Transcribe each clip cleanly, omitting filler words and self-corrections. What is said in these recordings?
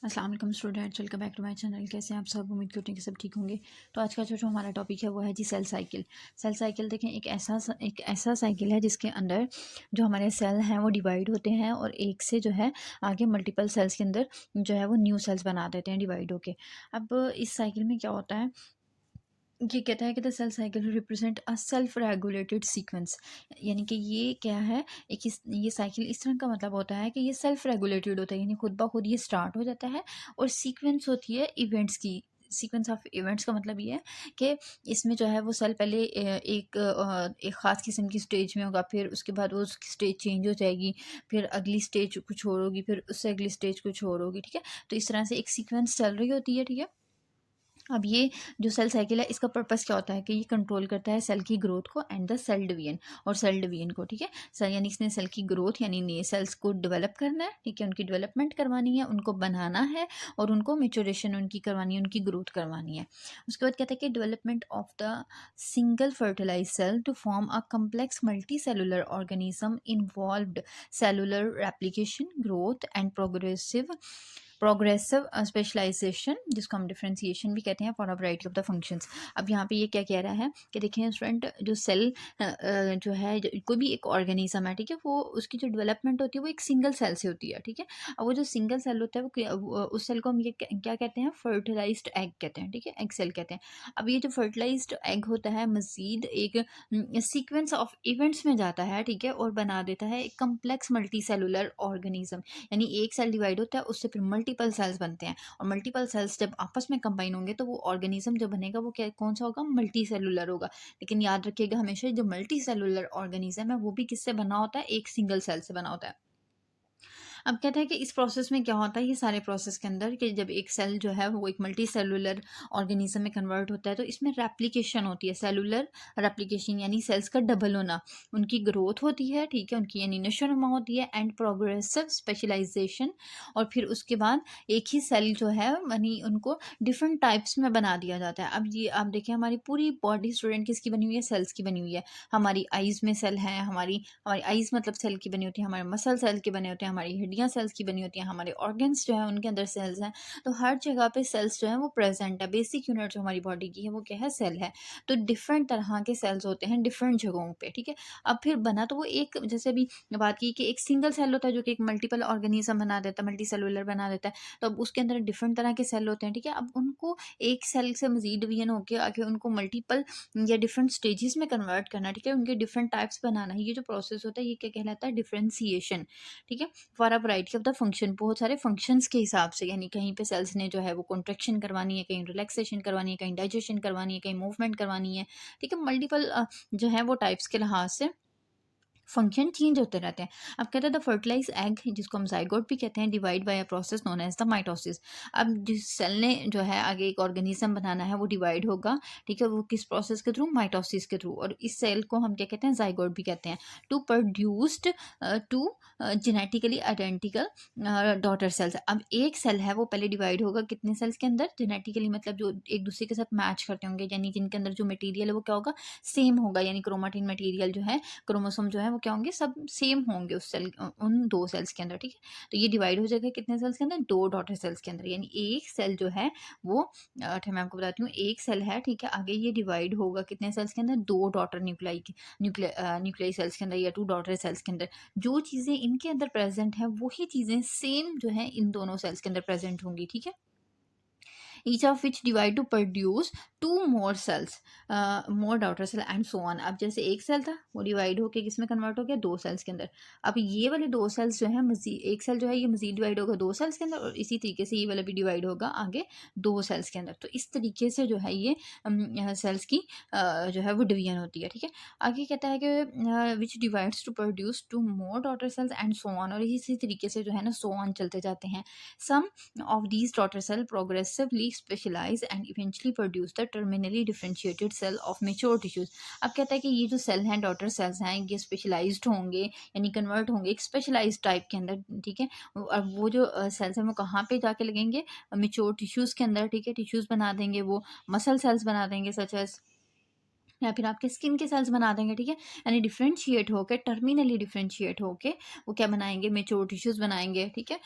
अस्सलाम वालेकुम students, welcome back to my channel. कैसे हैं आप सब? उम्मीद करते हैं कि सब ठीक होंगे। तो आज का जो हमारा टॉपिक है वो है जी सेल साइकिल। सेल साइकिल देखें, एक ऐसा साइकिल है जिसके अंदर जो हमारे सेल हैं वो डिवाइड होते हैं और एक से जो है आगे मल्टीपल सेल्स के अंदर जो है वो न्यू सेल्स बना देते हैं डिवाइड होके। अब इस साइकिल में क्या होता है, ये कहता है कि the cell cycle represent a self regulated sequence. यानी कि ये क्या है, ये साइकिल इस तरह का मतलब होता है कि ये सेल्फ रेगुलेटेड होता है, यानी खुद ब खुद ये स्टार्ट हो जाता है। और सीक्वेंस होती है इवेंट्स की। सीक्वेंस ऑफ इवेंट्स का मतलब ये है कि इसमें जो है वो सेल पहले एक ख़ास किस्म की स्टेज में होगा, फिर उसके बाद वो उसकी स्टेज चेंज हो जाएगी, फिर अगली स्टेज कुछ और होगी, फिर उससे अगली स्टेज कुछ और होगी। ठीक है, तो इस तरह से एक सीक्वेंस चल रही होती है। ठीक है, अब ये जो सेल साइकिल है इसका पर्पस क्या होता है कि ये कंट्रोल करता है सेल की ग्रोथ को एंड द सेल डिवीजन और सेल डिवीजन को। ठीक है, सेल यानी इसने सेल की ग्रोथ यानी नए सेल्स को डेवलप करना है। ठीक है, उनकी डेवलपमेंट करवानी है, उनको बनाना है और उनको मेचोरेशन उनकी करवानी है, उनकी ग्रोथ करवानी है। उसके बाद कहते हैं कि development of the single fertilise cell to form a complex multi cellular organism involved cellular replication, growth and progressive specialisation, जिसको हम डिफ्रेंसिएशन भी कहते हैं, for a variety of the functions. अब यहाँ पे ये क्या कह रहा है कि देखिए स्टूडेंट, जो सेल जो है कोई भी एक ऑर्गेनिज्म है, ठीक है, वो उसकी जो डेवलपमेंट होती है वो एक सिंगल सेल से होती है। ठीक है, अब वो जो सिंगल सेल होता है उस सेल को हम ये क्या कहते हैं, फर्टिलाइज्ड एग कहते हैं। ठीक है, एग सेल कहते हैं। अब ये जो फर्टिलाइज्ड एग होता है मजीद एक सीक्वेंस ऑफ इवेंट्स में जाता है। ठीक है, और बना देता है एक कम्प्लेक्स मल्टी सेलुलर ऑर्गेनिज्म। यानी एक सेल डिवाइड होता है, उससे फिर मल्टीपल सेल्स बनते हैं, और मल्टीपल सेल्स जब आपस में कंबाइन होंगे तो वो ऑर्गेनिज्म जो बनेगा वो क्या कौन सा होगा, मल्टी सेलुलर होगा। लेकिन याद रखिएगा हमेशा, जो मल्टी सेलुलर ऑर्गेनिज्म है वो भी किससे बना होता है, एक सिंगल सेल से बना होता है। अब कहते हैं कि इस प्रोसेस में क्या होता है, ये सारे प्रोसेस के अंदर, कि जब एक सेल जो है वो एक मल्टी सेलुलर ऑर्गेनिज्म में कन्वर्ट होता है तो इसमें रेप्लिकेशन होती है, सेलुलर रेप्लिकेशन यानी सेल्स का डबल होना, उनकी ग्रोथ होती है। ठीक है, उनकी यानी नशोनुमा होती है, एंड प्रोग्रेसिव स्पेशलाइजेशन। और फिर उसके बाद एक ही सेल जो है यानी उनको डिफरेंट टाइप्स में बना दिया जाता है। अब ये आप देखिए, हमारी पूरी बॉडी स्टूडेंट किसकी बनी हुई है, सेल्स की बनी हुई है। हमारी आइज़ में सेल है, हमारी हमारी आइज़ मतलब सेल की बनी होती है, हमारे मसल सेल के बने होते हैं, हमारी हड्डियां सेल्स की बनी होती हैं, हमारे ऑर्गन्स जो है उनके अंदर सेल्स हैं। तो हर जगह पे सेल्स जो है वो प्रेजेंट है। बेसिक यूनिट जो हमारी बॉडी की है वो क्या है, सेल है। तो डिफरेंट तरह के सेल्स होते हैं डिफरेंट जगहों पे। ठीक है, अब फिर बना तो वो एक, जैसे अभी बात की कि एक सिंगल सेल होता है जो कि एक मल्टीपल ऑर्गेनिज्म बना देता है, मल्टी सेलुलर बना देता है। तो अब उसके अंदर डिफरेंट तरह के सेल होते हैं। ठीक है, अब उनको एक सेल से मजीद डिवीजन होकर आगे उनको मल्टीपल या डिफरेंट स्टेजेस में कन्वर्ट करना। ठीक है, उनके डिफरेंट टाइप्स बनाना है, ये जो प्रोसेस होता है ये क्या कहलाता है, डिफरेंशिएशन। ठीक है, for a variety of the function, बहुत सारे फंक्शंस के हिसाब से, यानी कहीं पे सेल्स ने जो है वो कॉन्ट्रेक्शन करवानी है, कहीं रिलैक्सेशन करवानी है, कहीं डाइजेशन करवानी है, कहीं मूवमेंट करवानी है। ठीक है, मल्टीपल जो है वो टाइप्स के लिहाज से फंक्शन चेंज होते रहते हैं। अब कहते हैं द फर्टिलाइज एग, जिसको हम जाइगोट भी कहते हैं, divide by a process known as the mitosis. अब जिस सेल ने जो है आगे एक ऑर्गेनिज्म बनाना है वो डिवाइड होगा। ठीक है, वो किस प्रोसेस के थ्रू, माइटोसिस के थ्रू। और इस सेल को हम क्या कहते हैं, जाइगोट भी कहते हैं। To produced two genetically identical daughter cells. अब एक सेल है वो पहले डिवाइड होगा कितने सेल्स के अंदर, जेनेटिकली मतलब जो एक दूसरे के साथ मैच करते होंगे, यानी जिनके अंदर जो मटेरियल है वो क्या होगा, सेम होगा। यानी क्रोमाटिन मटेरियल जो है, क्रोमोसोम जो है वो क्या होंगे, सब सेम होंगे उस सेल उन दो सेल्स के अंदर। ठीक है, तो ये डिवाइड हो जाएगा कितने सेल्स के अंदर, दो डॉटर सेल्स के अंदर। यानी एक सेल जो है वो मैं आपको बताती हूँ, एक सेल है, ठीक है, आगे ये डिवाइड होगा कितने सेल्स के अंदर, दो डॉटर न्यूक्लियाई सेल्स के अंदर या टू डॉटर सेल्स के अंदर। जो चीज़ें इनके अंदर प्रेजेंट है वही चीज़ें सेम जो है इन दोनों सेल्स के अंदर प्रेजेंट होंगी। ठीक है, each of which divide to produce two more cells, more daughter cell and so on। अब जैसे एक सेल था वो डिवाइड होके किसमें कन्वर्ट हो गया, दो सेल्स के अंदर। अब ये वाले दो सेल्स जो है मजीद, एक सेल जो है ये मजीद डिवाइड होगा दो सेल्स के अंदर, और इसी तरीके से ये वाला भी डिवाइड होगा आगे दो सेल्स के अंदर। तो इस तरीके से जो है ये सेल्स की जो है वो डिवीजन होती है। ठीक है, आगे कहता है कि which divides to produce two more daughter cells and so on, और इसी तरीके से जो है ना सो ऑन चलते जाते हैं। सम of these daughter cell progressively specialize and eventually produce the terminally differentiated cell of mature tissues। अब कहता है कि ये जो सेल हैं, डॉटर सेल्स हैं, ये स्पेशलाइज्ड होंगे यानी कन्वर्ट होंगे एक स्पेशलाइज्ड टाइप के अंदर। ठीक है, और वो जो सेल्स हैं वो कहाँ पे जाके लगेंगे, मेच्योर टिश्यूज़ के अंदर। ठीक है, टिश्यूज़ बना देंगे, वो मसल सेल्स बना देंगे, सच एज या फिर आपके स्किन के सेल्स बना देंगे, ठीक है। यानी डिफरेंशिएट होके, टर्मिनली डिफरेंशिएट होके वो क्या बनाएंगे, मेच्योर टिश्यूज बनाएंगे, ठीक है।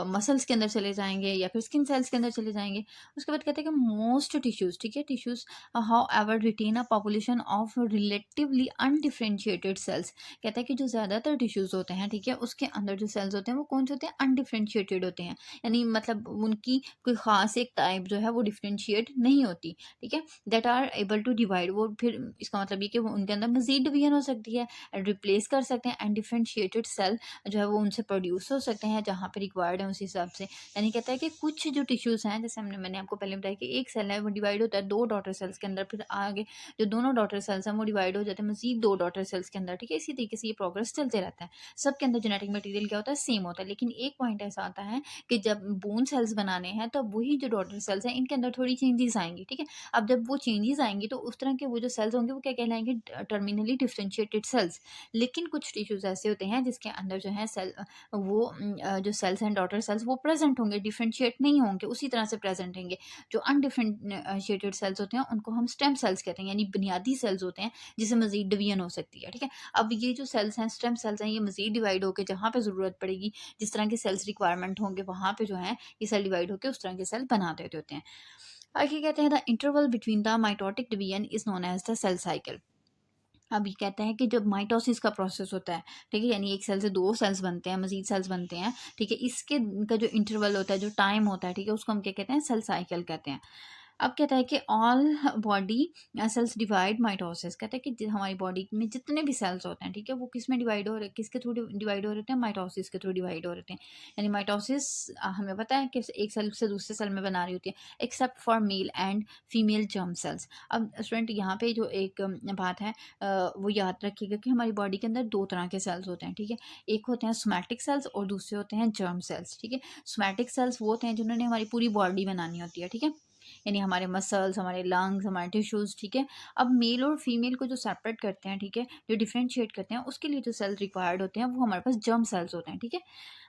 मसल्स के अंदर चले जाएंगे या फिर स्किन सेल्स के अंदर चले जाएंगे। उसके बाद कहते हैं कि मोस्ट टिश्यूज, ठीक है, tissues however retain a population of relatively undifferentiated cells. कहता है कि जो ज़्यादातर टिश्यूज होते हैं, ठीक है, उसके अंदर जो सेल्स होते हैं वो कौन से होते हैं, अनडिफरेंशिएटेड होते हैं। यानी मतलब उनकी कोई खास एक टाइप जो है वो डिफरेंशिएट नहीं होती, ठीक है। That are able to divide, वो फिर इसका मतलब ये कि वो उनके अंदर मजीद डिवीजन हो सकती है, रिप्लेस कर सकते हैं, एंड डिफरेंशिएटेड सेल जो है वो उनसे प्रोड्यूस हो सकते हैं जहाँ पे रिक्वायर्ड है उस हिसाब से। यानी कहता है कि कुछ जो टिश्यूज़ हैं, जैसे मैंने आपको पहले बताया कि एक सेल है वो डिवाइड होता है दो डॉटर सेल्स के अंदर, फिर आगे जो दोनों डॉटर सेल्स हैं वो डिवाइड हो जाते हैं मजीद दो डॉटर सेल्स के अंदर, ठीक है। इसी तरीके से ये प्रोग्रेस चलते रहता है। सबके अंदर जेनेटिक मटेरियल क्या होता है, सेम होता है, लेकिन एक पॉइंट ऐसा आता है कि जब बोन सेल्स बनाने हैं तब वही जो डॉटर सेल्स हैं इनके अंदर थोड़ी चेंजेस आएंगी, ठीक है। अब जब वो चेंजेस आएंगी तो उस तरह के वो जो सेल्स होंगे वो क्या कहलाएंगे, टर्मिनली डिफरेंशिएटेड सेल्स। लेकिन कुछ टिश्यूज ऐसे होते हैं जिसके अंदर जो है सेल वो जो सेल्स हैं डॉटर सेल्स वो प्रेजेंट होंगे, डिफरेंशिएट नहीं होंगे, उसी तरह से प्रेजेंट होंगे। जो अनडिफरेंशिएटेड सेल्स होते हैं उनको हम स्टेम सेल्स कहते हैं, यानी बुनियादी सेल्स होते हैं जिससे मजीद डिवीजन हो सकती है, ठीक है। अब ये जो सेल्स हैं, स्टेम सेल्स हैं, ये मजीद डिवाइड होकर जहाँ पे ज़रूरत पड़ेगी, जिस तरह के सेल्स रिक्वायरमेंट होंगे वहाँ पे जो है ये सेल डिवाइड होकर उस तरह के सेल बना देते होते हैं। आगे कहते हैं the interval between the mitotic division is known as the cell cycle. अब ये कहते हैं कि जब माइटोसिस का प्रोसेस होता है, ठीक है, यानी एक सेल से दो सेल्स बनते हैं, मजीद सेल्स बनते हैं, ठीक है, इसके का जो इंटरवल होता है, जो टाइम होता है, ठीक है, उसको हम क्या कहते हैं, सेल साइकिल कहते हैं। अब कहता है कि all body cells divide mitosis. कहता है कि हमारी बॉडी में जितने भी सेल्स होते हैं, ठीक है, वो किस में डिवाइड हो रहे, किसके थ्रू डिवाइड हो रहे हैं, माइटोसिस के थ्रू डिवाइड हो रहे हैं। यानी माइटोसिस हमें पता है कि एक सेल से दूसरे सेल में बना रही होती है, except for male and female germ cells. अब स्टूडेंट यहाँ पे जो एक बात है वो याद रखिएगा कि हमारी बॉडी के अंदर दो तरह के सेल्स होते हैं, ठीक है। एक होते हैं सोमैटिक सेल्स और दूसरे होते हैं जर्म सेल्स, ठीक है। सोमैटिक सेल्स वो होते हैं जिन्होंने हमारी पूरी बॉडी बनानी होती है, ठीक है, यानी हमारे मसल्स, हमारे लंग्स, हमारे टिश्यूज़, ठीक है। अब मेल और फीमेल को जो सेपरेट करते हैं, ठीक है, जो डिफरेंशिएट करते हैं, उसके लिए जो सेल्स रिक्वायर्ड होते हैं वो हमारे पास जर्म सेल्स होते हैं, ठीक है।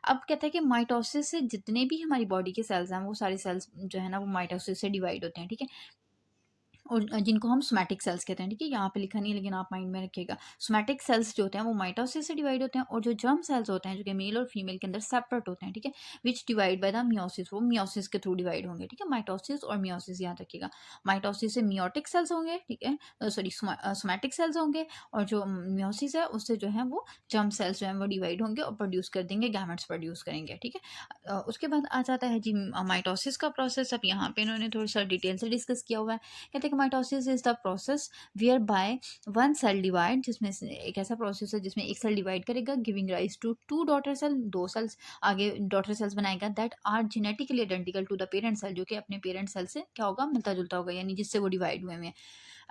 अब कहता है कि माइटोसिस से जितने भी हमारी बॉडी के सेल्स हैं वो सारे सेल्स जो है ना वो माइटोसिस से डिवाइड होते हैं, ठीक है। और जिनको हम सोमैटिक सेल्स कहते हैं, ठीक है, यहाँ पे लिखा नहीं है लेकिन आप माइंड में रखिएगा। सोमैटिक सेल्स जो होते हैं वो माइटोसिस से डिवाइड होते हैं, और जो जर्म सेल्स होते हैं जो कि मेल और फीमेल के अंदर सेपरेट होते हैं, ठीक है, विच डिवाइड बाय द मियोसिस, वो मियोसिस के थ्रू डिवाइड होंगे, ठीक है। माइटोसिस और मियोसिस याद रखिएगा। माइटोसिस से मियोटिक सेल्स होंगे, ठीक है, सॉरी सोमैटिक सेल्स होंगे, और जो मियोसिस है उससे जो है वो जर्म सेल्स जो है वो डिवाइड होंगे और प्रोड्यूस कर देंगे, गैमेट्स प्रोड्यूस करेंगे, ठीक है। उसके बाद आ जाता है जी माइटोसिस का प्रोसेस। अब यहाँ पे इन्होंने थोड़ा सा डिटेल से डिस्कस किया हुआ है। कहते हैं कि mitosis is the process whereby one cell divide, जिसमें एक ऐसा प्रोसेस है जिसमें एक सेल डिवाइड करेगा, giving rise to two daughter cell, दो सेल्स आगे डॉटर सेल्स बनाएगा, that are genetically identical to the parent cell, जो कि अपने पेरेंट सेल से क्या होगा, मिलता जुलता होगा, यानी जिससे वो डिवाइड हुए हैं।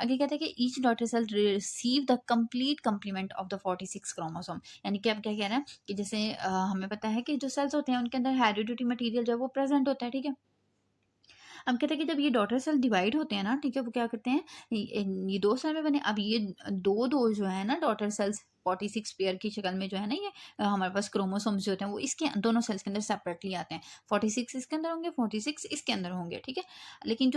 आगे कहते हैं कि each daughter cell receive the complete complement of the 46 chromosome. यानी कि अब क्या कह रहे हैं कि जैसे हमें पता है कि जो सेल्स होते हैं उनके अंदर हेरिडिटी मटेरियल जो है वो प्रेजेंट होता है, ठीक है। अब कहते हैं कि जब ये डॉटर सेल डिवाइड होते हैं ना, ठीक है, वो क्या करते हैं, ये दो सेल में बने। अब ये दो दो जो है ना डॉटर सेल्स 46 पेयर की शक्ल में जो है ना ये हमारे पास क्रोमोसोम्स जो होते हैं वो इसके दोनों सेल्स के अंदर सेपरेटली आते हैं। 46 इसके अंदर होंगे, 46 इसके अंदर होंगे, ठीक है। लेकिन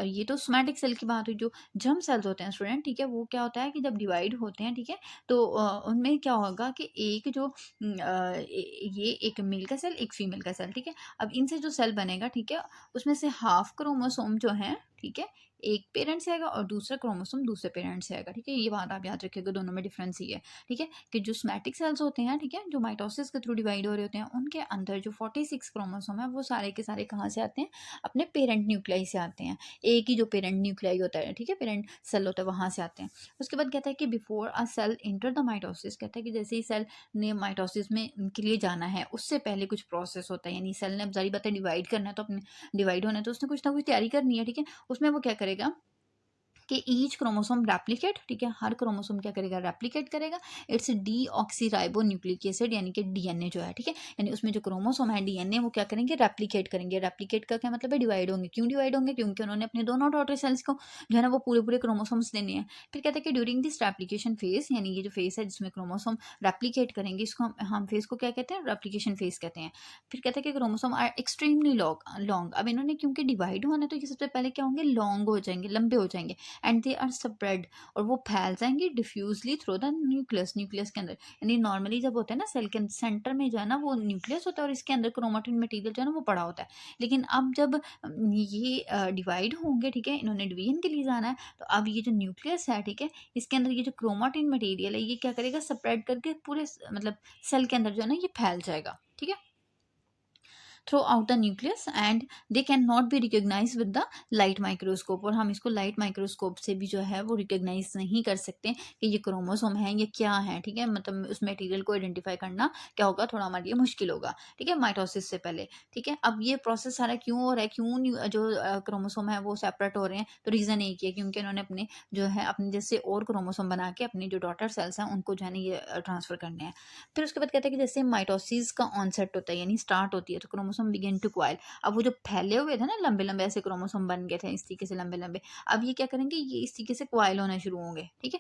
ये तो सोमैटिक सेल की बात हुई। जो जर्म सेल्स होते हैं स्टूडेंट, ठीक है, वो क्या होता है कि जब डिवाइड होते हैं, ठीक है, तो उनमें क्या होगा कि एक जो ये एक मेल का सेल, एक फीमेल का सेल, ठीक है। अब इनसे जो सेल बनेगा, ठीक है, उसमें से हाफ क्रोमोसोम जो है, ठीक है, एक पेरेंट से आएगा और दूसरा क्रोमोसोम दूसरे पेरेंट से आएगा, ठीक है। ये बात आप याद रखिएगा, दोनों में डिफरेंस ही है, ठीक है, कि जो सोमैटिक सेल्स होते हैं, ठीक है, जो माइटोसिस के थ्रू डिवाइड हो रहे होते हैं, उनके अंदर जो 46 क्रोमोसोम है वो सारे के सारे कहाँ से आते हैं, अपने पेरेंट न्यूक्लियाई से आते हैं। एक ही जो पेरेंट न्यूक्लियाई होता है, ठीक है, पेरेंट सेल होता है, वहाँ से आते हैं। उसके बाद कहता है कि before a cell enter the mitosis, कहता है कि जैसे ही सेल ने माइटोसिस में के लिए जाना है उससे पहले कुछ प्रोसेस होता है, यानी सेल ने अब जारी बात है डिवाइड करना है, तो अपने डिवाइड होना है तो उसने कुछ ना कुछ तैयारी करनी है, ठीक है। उसमें वो क्या करेगा, कि ईच क्रोमोसोम रेप्लिकेट, ठीक है, हर क्रोमोसोम क्या करेगा, रेप्लिकेट करेगा इट्स डीऑक्सीराइबो न्यूक्लिक एसिड यानी कि डीएनए जो है, ठीक है, यानी उसमें जो क्रोमोसोम है डीएनए वो क्या करेंगे, रेप्लिकेट करेंगे। रेप्लिकेट का क्या मतलब है, डिवाइड होंगे। क्यों डिवाइड होंगे, क्योंकि उन्होंने अपने दोनों डॉटर सेल्स को जो है ना वो पूरे पूरे क्रोमोसोम्स देने हैं। फिर कहते हैं कि ड्यूरिंग दिस रेप्लिकेशन फेज, यानी ये जो फेज है जिसमें क्रोमोसोम रेप्लिकेट करेंगे, इसको हम फेज को क्या कहते हैं, रेप्लिकेशन फेज कहते हैं। फिर कहते हैं कि क्रोमोसोम आर एक्सट्रीमली लॉन्ग। अब इन्होंने क्योंकि डिवाइड होना तो ये सबसे पहले क्या होंगे, लॉन्ग हो जाएंगे, लंबे हो जाएंगे। एंड दे आर स्प्रेड, और वो फैल जाएंगे डिफ्यूजली थ्रू द न्यूक्लियस, न्यूक्लियस के अंदर। यानी नॉर्मली जब होता है ना सेल के सेंटर में जो है ना वो न्यूक्लियस होता है और इसके अंदर क्रोमेटिन मटेरियल जो है ना वो पड़ा होता है। लेकिन अब जब ये डिवाइड होंगे, ठीक है, इन्होंने डिवीजन के लिए जाना है, तो अब ये जो न्यूक्लियस है, ठीक है, इसके अंदर ये जो क्रोमेटिन मटेरियल है ये क्या करेगा, स्प्रेड करके पूरे मतलब सेल के अंदर जो है ना ये फैल जाएगा, ठीक है, throughout the nucleus, and they can not be recognise with the light microscope. और हम इसको लाइट माइक्रोस्कोप से भी जो है वो रिकॉग्नाइज नहीं कर सकते कि ये क्रोमोसोम है ये क्या है, ठीक है, मतलब उस मटेरियल को आइडेंटिफाई करना क्या होगा, थोड़ा हमारे लिए मुश्किल होगा, ठीक है, माइटोसिस से पहले, ठीक है। अब ये प्रोसेस सारा क्यों हो रहा है, क्यों जो क्रोमोसोम है वो सेपरेट हो रहे हैं, तो रीज़न एक ही है, क्योंकि उन्होंने अपने जो है अपने जैसे और क्रोमोसोम बना के अपनी जो डॉटर सेल्स हैं उनको जो है ना ये ट्रांसफर करने हैं। फिर उसके बाद कहते हैं कि जैसे माइटोसिस का ऑनसेट होता है यानी स्टार्ट होती है, तो क्रोमोसोम बिगिन टू क्वाइल। अब वो जो फैले हुए थे ना लंबे लंबे ऐसे क्रोमोसोम बन गए थे इस तरीके से लंबे लंबे, अब ये क्या करेंगे, ये इस तरीके से क्वाइल होना शुरू होंगे, ठीक है,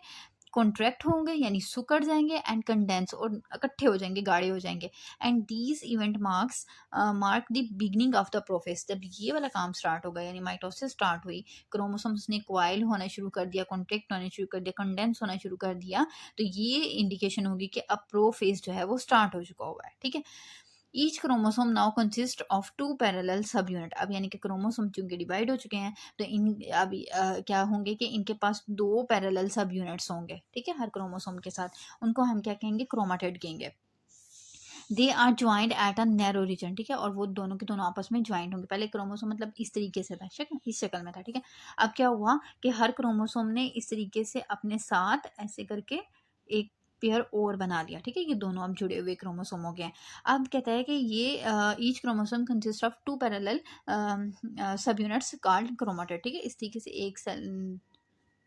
कॉन्ट्रैक्ट होंगे यानी सुकड़ जाएंगे, एंड कंडेंस और इकट्ठे हो जाएंगे, गाढ़े हो जाएंगे। And these event mark the beginning of the process. जब ये वाला काम स्टार्ट होगा यानी माइटोसिस स्टार्ट हुई, क्रोमोसोम्स ने क्वाइल होना शुरू कर दिया, कॉन्ट्रैक्ट होना शुरू कर दिया, कंडेंस होना शुरू कर दिया, तो ये इंडिकेशन होगी कि अब प्रोफेज जो है वो स्टार्ट हो चुका हुआ है, ठीक है। Each chromosome now consist of 2 parallel सब यूनिट। अब यानी कि क्रोमोसोम चूंकि डिवाइड हो चुके हैं तो इन अब क्या होंगे कि इनके पास 2 पैरेलल सब यूनिट्स होंगे, ठीक है, हर क्रोमोसोम के साथ। उनको हम क्या कहेंगे, क्रोमाटिड कहेंगे। They are joint at a narrow region, ठीक है, और वो दोनों के दोनों आपस में ज्वाइंट होंगे। पहले क्रोमोसोम मतलब इस तरीके से था, इस शक्ल में था, ठीक है। अब क्या हुआ कि हर क्रोमोसोम ने इस तरीके से अपने साथ ऐसे करके एक पेयर और बना लिया, ठीक है, ये दोनों अब जुड़े हुए क्रोमोसोम हो गए हैं। अब कहता है कि ये each chromosome consist of 2 parallel सब यूनिट्स कॉल्ड क्रोमाटिड, ठीक है, इस तरीके से एक सेल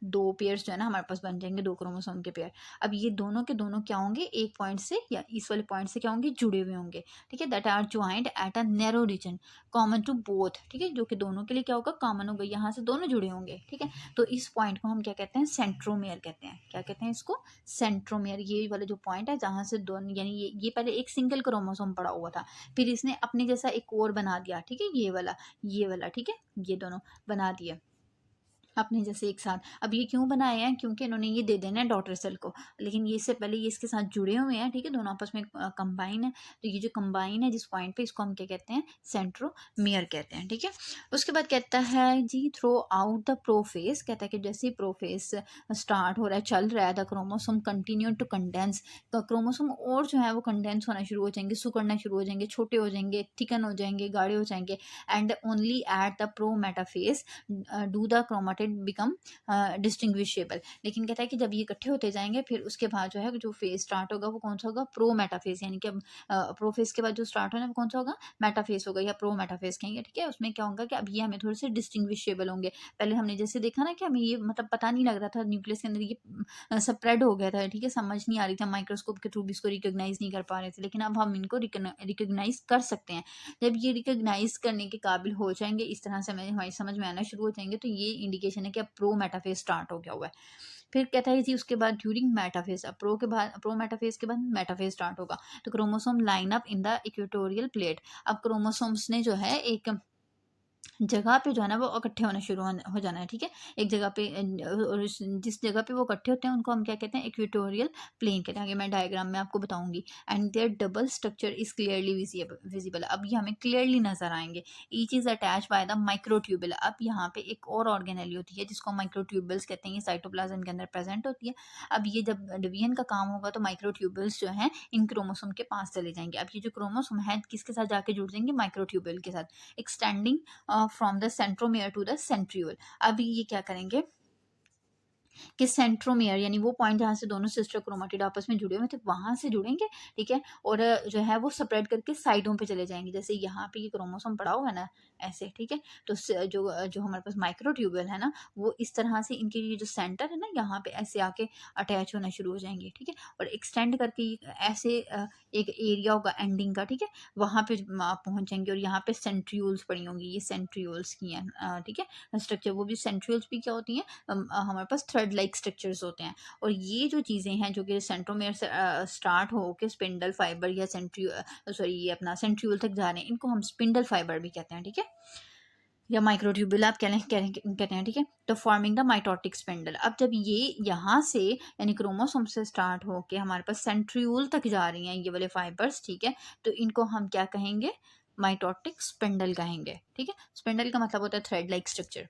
2 पेयर्स जो है ना हमारे पास बन जाएंगे, 2 क्रोमोसोम के पेयर। अब ये दोनों के दोनों क्या होंगे, एक पॉइंट से या इस वाले पॉइंट से क्या होंगे, जुड़े हुए होंगे, ठीक है, that are joint at a narrow region common to both, ठीक है, जो कि दोनों के लिए क्या होगा, कॉमन होगा, यहाँ से दोनों जुड़े होंगे, ठीक है। तो इस पॉइंट को हम क्या कहते हैं, सेंट्रोमेयर कहते हैं। क्या कहते हैं इसको, सेंट्रोमेयर। ये वाला जो पॉइंट है जहाँ से दोनों यानी ये पहले एक सिंगल क्रोमोसोम पड़ा हुआ था, फिर इसने अपने जैसा एक और बना दिया, ठीक है, ये वाला, ठीक है, ये दोनों बना दिया अपने जैसे एक साथ। अब ये क्यों बनाए हैं, क्योंकि इन्होंने ये दे देना है डॉटर सेल को, लेकिन ये इससे पहले ये इसके साथ जुड़े हुए हैं, ठीक है, दोनों आपस में कंबाइन है। तो ये जो कंबाइन है जिस पॉइंट पे, इसको हम क्या कहते हैं, सेंट्रोमियर कहते हैं, ठीक है। उसके बाद कहता है जी, थ्रो आउट द प्रोफेस, कहता है कि जैसे प्रोफेस स्टार्ट हो रहा है, चल रहा है, the chromosome continue to condense, तो क्रोमोसोम और जो है वो कंडेंस होना शुरू हो जाएंगे, सुकड़ना शुरू हो जाएंगे, छोटे हो जाएंगे, थिकन हो जाएंगे, गाढ़े हो जाएंगे। And only at the pro metaphase do the chromatid become distinguishable. लेकिन कहता है कि जब ये इकट्ठे होते जाएंगे फिर उसके बाद जो है जो फेज स्टार्ट होगा वो कौन सा होगा, प्रो मेटाफेज, यानी कि प्रो फेज के बाद जो स्टार्ट होना है वो कौन सा होगा, मेटाफेज होगा या प्रो मेटाफेज कहेंगे, ठीक है। उसमें क्या होगा कि अब ये हमें थोड़े से डिस्टिंग्विशेबल होंगे। पहले हमने जैसे देखा ना कि हमें ये मतलब पता नहीं लग रहा था न्यूक्लियस के अंदर ये स्प्रेड हो गया था, ठीक है, समझ नहीं आ रही था, माइक्रोस्कोप के थ्रू भी इसको रिकॉग्नाइज नहीं कर पा रहे थे, लेकिन अब हम इनको रिकॉग्नाइज कर सकते हैं। जब ये रिकॉग्नाइज करने के काबिल हो जाएंगे, इस तरह से हमें हमारी समझ में आना शुरू हो जाएंगे, तो ये इंडिकेशन है कि अब प्रो मेटाफेज स्टार्ट हो गया हुआ है। फिर कहता है जी उसके बाद ड्यूरिंग मेटाफेज, अब प्रो मेटाफेज के बाद मेटाफेज स्टार्ट होगा, तो chromosome line up in the equatorial plate. अब क्रोमोसोम्स ने जो है एक जगह पे जो है ना वो इकट्ठे होना शुरू हो जाना है, ठीक है, एक जगह पे। और जिस जगह पे वो इकट्ठे होते हैं उनको हम क्या कहते हैं, इक्वेटोरियल प्लेन कहते हैं। आगे मैं डायग्राम में आपको बताऊंगी। And their double structure is clearly visible, अब ये हमें क्लियरली नजर आएंगे। Each is attach by the microtubule. अब यहाँ पे एक और ऑर्गेनेली होती है जिसको माइक्रोट्यूबल्स कहते हैं, ये साइटोप्लाज्म के अंदर प्रेजेंट होती है। अब ये जब डिवीजन का काम होगा तो माइक्रोट्यूबल्स जो है इन क्रोमोसोम के पास चले जाएंगे। अब ये जो क्रोमोसोम है किसके साथ जाके जुड़ जाएंगे, माइक्रोट्यूबल के साथ, extending from the centromere to the centriole. अब ये क्या करेंगे, कि सेंट्रोमियर यानी वो पॉइंट जहाँ से दोनों सिस्टर क्रोमाटिड आपस में जुड़े हुए थे वहाँ से जुड़ेंगे, ठीक है, और जो है वो सेपरेट करके साइडों पे चले जाएंगे। जैसे यहाँ पे ये क्रोमोसोम पड़ा हुआ है ना ऐसे, ठीक है, तो जो जो हमारे पास माइक्रोट्यूबुल है ना वो इस तरह से इनके ये जो सेंटर है ना यहाँ पे ऐसे आके अटैच होना शुरू हो जाएंगे, ठीक है, और एक्सटेंड करके ऐसे एक एरिया होगा एंडिंग का, ठीक है, वहाँ पे आप पहुँच जाएंगे और यहाँ पे सेंट्रियोल्स पड़ी होंगी, ये सेंट्रियोल्स की हैं, ठीक है, स्ट्रक्चर। वो भी सेंट्रियोल्स भी क्या होती हैं, हमारे पास थ्रेड लाइक स्ट्रक्चर्स होते हैं। और ये जो चीज़ें हैं जो कि सेंट्रोमेयर से स्टार्ट हो के स्पिंडल फाइबर या ये अपना सेंट्रियोल तक जा रहे हैं, इनको हम स्पिंडल फाइबर भी कहते हैं, ठीक है, या माइक्रोट्यूबुल आप कहते हैं, ठीक है, तो फॉर्मिंग द माइटोटिक स्पिंडल। अब जब ये यहाँ से यानी क्रोमोसोम से स्टार्ट होके हमारे पास सेंट्रियोल तक जा रही हैं ये वाले फाइबर्स, ठीक है, तो इनको हम क्या कहेंगे, माइटोटिक स्पिंडल कहेंगे, ठीक है। स्पिंडल का मतलब होता है थ्रेड लाइक स्ट्रक्चर।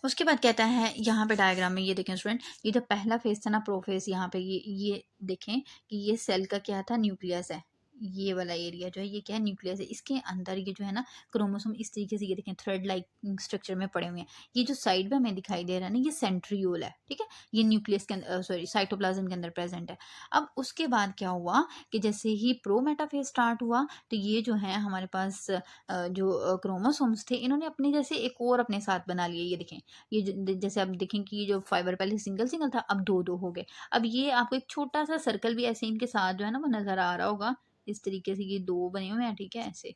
उसके बाद कहता है यहाँ पे डायग्राम में ये देखें स्टूडेंट, ये जो पहला फेज था ना प्रोफेज, यहाँ पे ये देखें कि ये सेल का क्या था, न्यूक्लियस है, ये वाला एरिया जो है ये क्या है, न्यूक्लियस है। इसके अंदर ये जो है ना क्रोमोसोम इस तरीके से ये देखें थ्रेड लाइक स्ट्रक्चर में पड़े हुए हैं। ये जो साइड में हमें दिखाई दे रहा है ना ये सेंट्रियोल है, ठीक है, ये न्यूक्लियस के अंदर साइटोप्लाज्म के अंदर प्रेजेंट है। अब उसके बाद क्या हुआ कि जैसे ही प्रोमेटाफेज स्टार्ट हुआ तो ये जो है हमारे पास जो क्रोमोसोम्स थे इन्होंने अपने जैसे एक और अपने साथ बना लिए। ये देखें, ये जैसे आप देखें कि ये जो फाइबर पहले सिंगल सिंगल था अब दो दो हो गए। अब ये आपको एक छोटा सा सर्कल भी ऐसे इनके साथ जो है ना वो नज़र आ रहा होगा, इस तरीके से ये दो बने हुए हैं, ठीक है, ऐसे,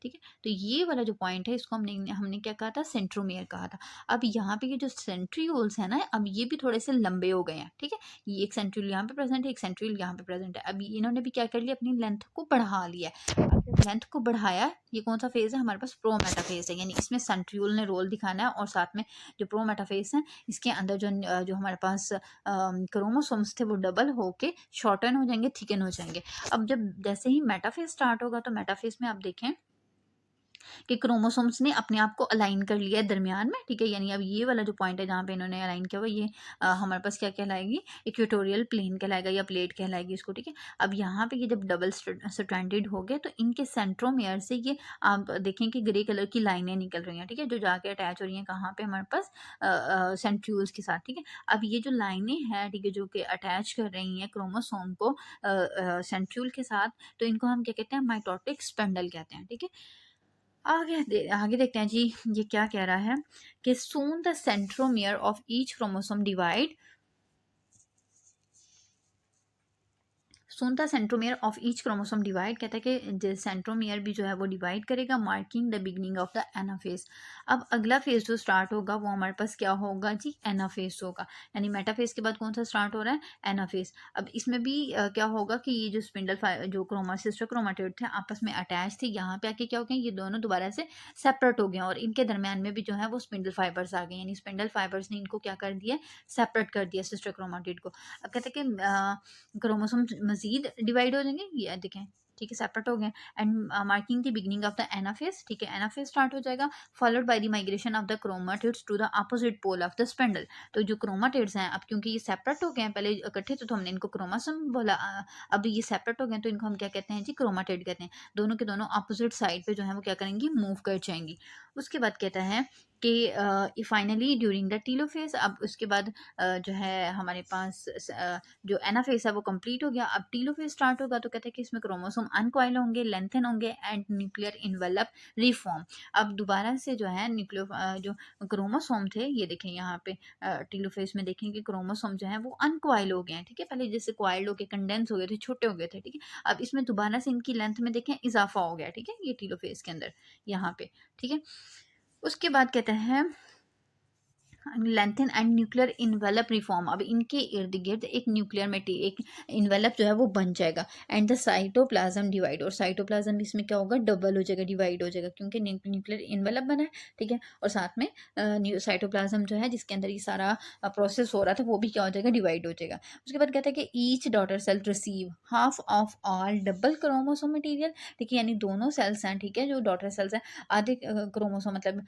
ठीक है। तो ये वाला जो पॉइंट है इसको हमने हमने क्या कहा था, सेंट्रोमियर कहा था। अब यहाँ पे ये जो सेंट्रियोल्स है ना अब ये भी थोड़े से लंबे हो गए हैं, ठीक है, ये एक सेंट्रियोल यहाँ पे प्रेजेंट है, एक सेंट्रियोल यहाँ पे प्रेजेंट है। अब इन्होंने भी क्या कर लिया, अपनी लेंथ को बढ़ा लिया है। अब जब लेंथ को बढ़ाया, ये कौन सा फेज है हमारे पास, प्रोमेटाफेज है, यानी इसमें सेंट्रियोल ने रोल दिखाना है और साथ में जो प्रोमेटाफेज है इसके अंदर जो हमारे पास क्रोमोसोम्स थे वो डबल होके शॉर्टन हो जाएंगे, थिकन हो जाएंगे। अब जब जैसे ही मेटाफेज स्टार्ट होगा तो मेटाफेज में आप देखें कि क्रोमोसोम्स ने अपने आप को अलाइन कर लिया है दरमियान में, ठीक है, यानी अब ये वाला जो पॉइंट है जहाँ पे इन्होंने अलाइन किया हुआ ये हमारे पास क्या कहलाएगी, इक्वेटोरियल प्लेन कहलाएगा या प्लेट कहलाएगी इसको, ठीक है। अब यहाँ पे ये जब डबल स्ट्रैंडेड हो गए तो इनके सेंट्रोमियर से ये आप देखें कि ग्रे कलर की लाइनें निकल रही हैं, ठीक है, जो जाके अटैच हो रही हैं कहाँ पे, हमारे पास सेंट्रियोल्स के साथ, ठीक है। अब ये जो लाइनें हैं, ठीक है, जो कि अटैच कर रही हैं क्रोमोसोम को सेंट्रियोल के साथ, तो इनको हम क्या कहते हैं, माइटोटिक स्पेंडल कहते हैं, ठीक है। आगे देखते हैं जी, ये क्या कह रहा है कि soon the centromere of each chromosome divide, सोनता centromere of each chromosome divide, कहता है कि सेंट्रोमियर भी जो है वो डिवाइड करेगा, marking the beginning of the anaphase. अब अगला फेज जो स्टार्ट होगा वो हमारे पास क्या होगा जी, एनाफेज होगा, यानी मेटाफेज के बाद कौन सा स्टार्ट हो रहा है, एनाफेज। अब इसमें भी क्या होगा कि ये जो जो सिस्टर क्रोमाटिड थे आपस में अटैच थे, यहाँ पे आके क्या हो गया, ये दोनों दोबारा से सेपरेट हो गए और इनके दरमियान में भी जो है वो स्पिंडल फाइबर्स आ गए, यानी स्पिंडल फाइबर्स ने इनको क्या कर दिया, सेपरेट कर दिया सिस्टर क्रोमाटिड को। अब कहते हैं कि क्रोमोसोम मजीद डिवाइड हो जाएंगे, ये देखें, ठीक है, सेपरेट हो गए, and marking the beginning of the anaphase, ठीक है, एनाफेज स्टार्ट हो जाएगा, followed by the migration of the chromatids to the opposite pole of the spindle. तो जो क्रोमाटिड्स हैं अब क्योंकि ये सेपरेट हो गए हैं, पहले इकट्ठे तो हमने इनको क्रोमोसोम बोला, अब ये सेपरेट हो गए तो इनको हम क्या कहते हैं जी, क्रोमाटिड कहते हैं। दोनों के दोनों अपोजिट साइड पे जो है वो क्या करेंगी, मूव कर जाएंगी। उसके बाद कहता है कि फाइनली ड्यूरिंग द टीलोफेज, अब उसके बाद जो है हमारे पास जो एनाफेज है वो कंप्लीट हो गया, अब टीलोफेज स्टार्ट होगा, तो कहते हैं कि इसमें क्रोमोसोम अनकॉइल होंगे, लेंथन होंगे एंड न्यूक्लियर इन्वेलप रिफॉर्म। अब दोबारा से जो है जो क्रोमोसोम थे, ये देखें यहाँ पे टीलोफेज में देखें कि क्रोमोसोम जो है वो अनकॉइल हो गए हैं, ठीक है, पहले जैसे कॉइल्ड होके कंडेंस हो गए थे, छोटे हो गए थे, ठीक है, अब इसमें दोबारा से इनकी लेंथ में देखें इजाफा हो गया, ठीक है, ये टीलोफेज के अंदर यहाँ पे, ठीक है। उसके बाद कहते हैं lengthen and nuclear envelope reform, अब इनके इर्द गिर्द एक न्यूक्लियर एक इन्वेलप जो है वो बन जाएगा, एंड द साइटोप्लाज्म डिवाइड, और साइटोप्लाज्म इसमें क्या होगा, डबल हो जाएगा, डिवाइड हो जाएगा, क्योंकि न्यूक्लियर इन्वेलप बना है, ठीक है, और साथ में साइटोप्लाज्म जो है जिसके अंदर ये सारा प्रोसेस हो रहा था वो भी क्या हो जाएगा, डिवाइड हो जाएगा। उसके बाद कहता है कि each daughter cell receive half of all double chromosome material, ठीक है, यानी दोनों सेल्स हैं, ठीक है, जो डॉटर सेल्स हैं, आधे क्रोमोसोम मतलब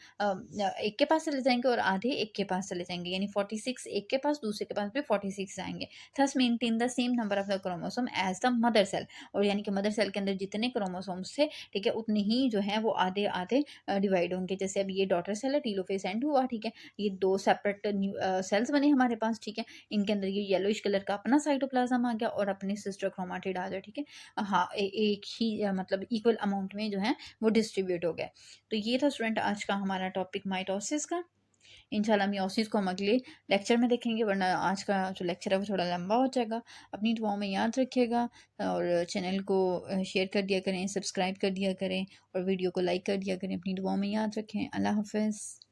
एक के पास चले जाएंगे और आधे एक के पास चले जाएंगे, यानी 46 एक के पास, दूसरे के पास भी 46 आएंगे। Thus maintain the same number of the chromosome as the mother cell, और यानी कि मदर सेल के अंदर जितने क्रोमोसोम्स थे, ठीक है, उतने ही जो है वो आधे आधे डिवाइड होंगे। जैसे अब ये डॉटर सेल है, टीलोफेज एंड हुआ, ठीक है, ये दो सेपरेट सेल्स बने हमारे पास, ठीक है, इनके अंदर ये येलोइश कलर का अपना साइटोप्लाज्म आ गया और अपने सिस्टर क्रोमाटिड आ गया, ठीक है, हाँ, एक ही मतलब इक्वल अमाउंट में जो है वो डिस्ट्रीब्यूट हो गया। तो ये था स्टूडेंट आज का हमारा टॉपिक माइटोसिस का। इंशाल्लाह मियोसिस को हम अगले लेक्चर में देखेंगे, वरना आज का जो लेक्चर है वो थोड़ा लंबा हो जाएगा। अपनी दुआओं में याद रखिएगा और चैनल को शेयर कर दिया करें, सब्सक्राइब कर दिया करें और वीडियो को लाइक कर दिया करें। अपनी दुआओं में याद रखें। अल्लाह हाफ़िज़।